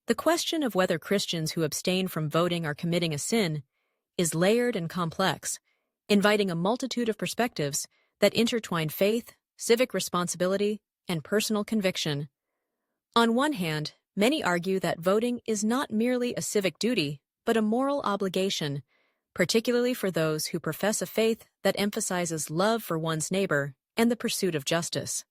The question of whether Christians who abstain from voting are committing a sin is layered and complex, inviting a multitude of perspectives that intertwine faith, civic responsibility, and personal conviction. On one hand, many argue that voting is not merely a civic duty, but a moral obligation, particularly for those who profess a faith that emphasizes love for one's neighbor and the pursuit of justice.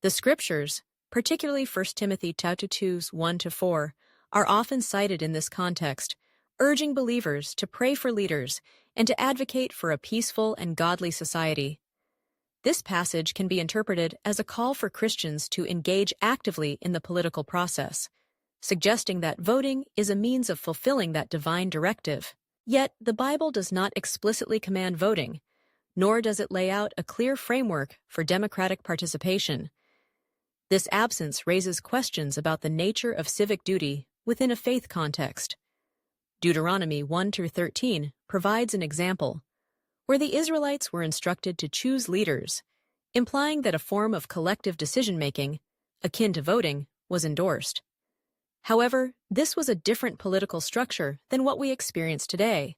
The scriptures, particularly 1 Timothy 2:1-4, are often cited in this context, urging believers to pray for leaders and to advocate for a peaceful and godly society. This passage can be interpreted as a call for Christians to engage actively in the political process, suggesting that voting is a means of fulfilling that divine directive. Yet, the Bible does not explicitly command voting, nor does it lay out a clear framework for democratic participation. This absence raises questions about the nature of civic duty within a faith context. Deuteronomy 1-13 provides an example, where the Israelites were instructed to choose leaders, implying that a form of collective decision-making, akin to voting, was endorsed. However, this was a different political structure than what we experience today.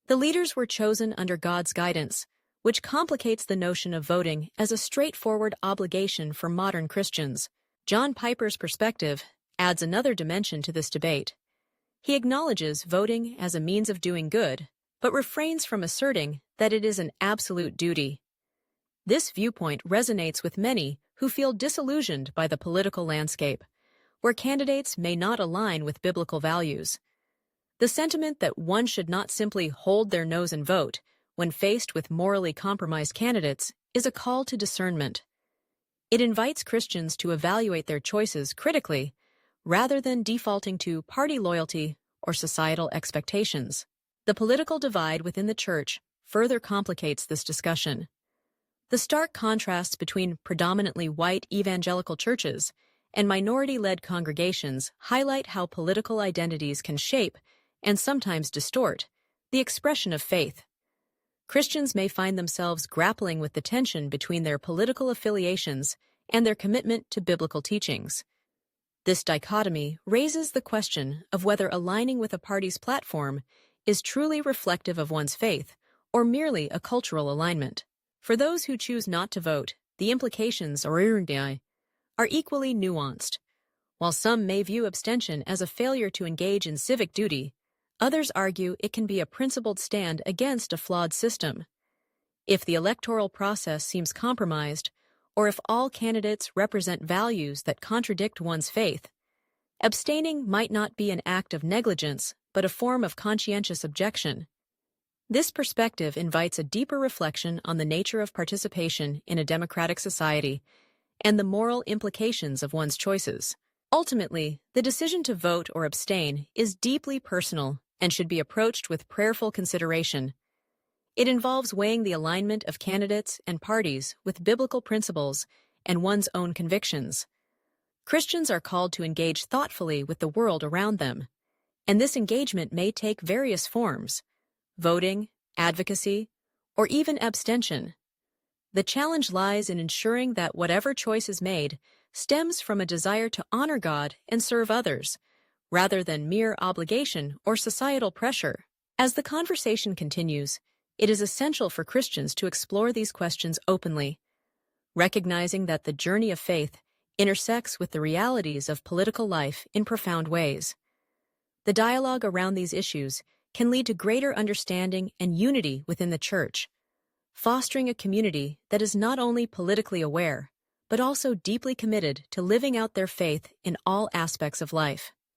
The leaders were chosen under God's guidance, which complicates the notion of voting as a straightforward obligation for modern Christians. John Piper's perspective adds another dimension to this debate. He acknowledges voting as a means of doing good, but refrains from asserting that it is an absolute duty. This viewpoint resonates with many who feel disillusioned by the political landscape, where candidates may not align with biblical values. The sentiment that one should not simply hold their nose and vote when faced with morally compromised candidates is a call to discernment. It invites Christians to evaluate their choices critically, rather than defaulting to party loyalty or societal expectations. The political divide within the church further complicates this discussion. The stark contrasts between predominantly white evangelical churches and minority-led congregations highlight how political identities can shape, and sometimes distort, the expression of faith. Christians may find themselves grappling with the tension between their political affiliations and their commitment to biblical teachings. This dichotomy raises the question of whether aligning with a party's platform is truly reflective of one's faith or merely a cultural alignment. For those who choose not to vote, the implications are equally nuanced. While some may view abstention as a failure to engage in civic duty, others argue it can be a principled stand against a flawed system. If the electoral process seems compromised, or if all candidates represent values that contradict one's faith, abstaining might not be an act of negligence, but a form of conscientious objection. This perspective invites a deeper reflection on the nature of participation in a democratic society and the moral implications of one's choices. Ultimately, the decision to vote or abstain is deeply personal and should be approached with prayerful consideration. It involves weighing the alignment of candidates and parties with biblical principles and one's own convictions. Christians are called to engage thoughtfully with the world around them, and this engagement may take various forms: voting, advocacy, or even abstention. The challenge lies in ensuring that whatever choice is made stems from a desire to honor God and serve others, rather than mere obligation or societal pressure. As the conversation continues, it is essential for Christians to explore these questions openly, recognizing that the journey of faith intersects with the realities of political life in profound ways. The dialogue around these issues can lead to greater understanding and unity within the church, fostering a community that is not only politically aware, but also deeply committed to living out their faith in all aspects of life.